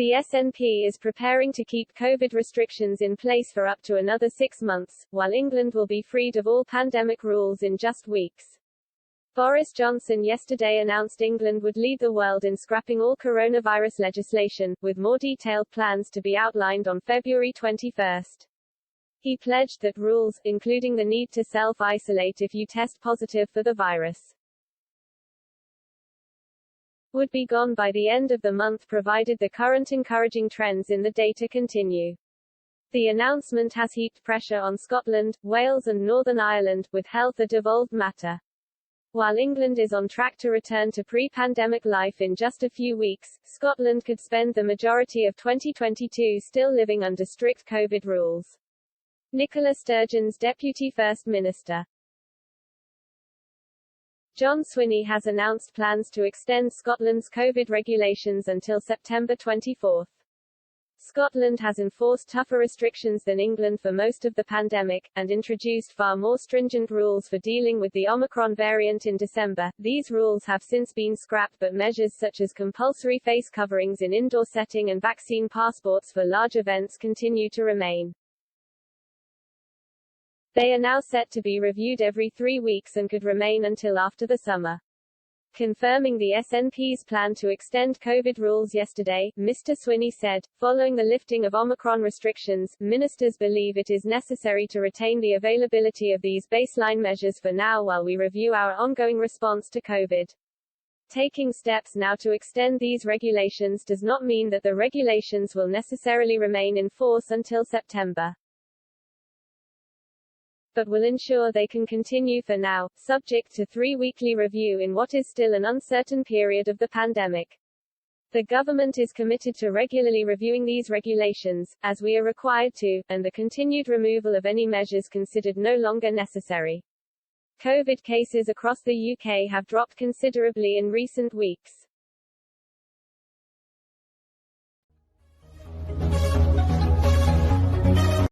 The SNP is preparing to keep COVID restrictions in place for up to another 6 months, while England will be freed of all pandemic rules in just weeks. Boris Johnson yesterday announced England would lead the world in scrapping all coronavirus legislation, with more detailed plans to be outlined on February 21. He pledged that rules, including the need to self-isolate if you test positive for the virus, would be gone by the end of the month provided the current encouraging trends in the data continue. The announcement has heaped pressure on Scotland, Wales and Northern Ireland, with health a devolved matter. While England is on track to return to pre-pandemic life in just a few weeks, Scotland could spend the majority of 2022 still living under strict COVID rules. Nicola Sturgeon's Deputy First Minister John Swinney has announced plans to extend Scotland's COVID regulations until September 24. Scotland has enforced tougher restrictions than England for most of the pandemic, and introduced far more stringent rules for dealing with the Omicron variant in December. These rules have since been scrapped, but measures such as compulsory face coverings in indoor setting and vaccine passports for large events continue to remain. They are now set to be reviewed every 3 weeks and could remain until after the summer. Confirming the SNP's plan to extend COVID rules yesterday, Mr. Swinney said, following the lifting of Omicron restrictions, ministers believe it is necessary to retain the availability of these baseline measures for now while we review our ongoing response to COVID. Taking steps now to extend these regulations does not mean that the regulations will necessarily remain in force until September, but will ensure they can continue for now, subject to 3-weekly review in what is still an uncertain period of the pandemic. The government is committed to regularly reviewing these regulations, as we are required to, and the continued removal of any measures considered no longer necessary. COVID cases across the UK have dropped considerably in recent weeks.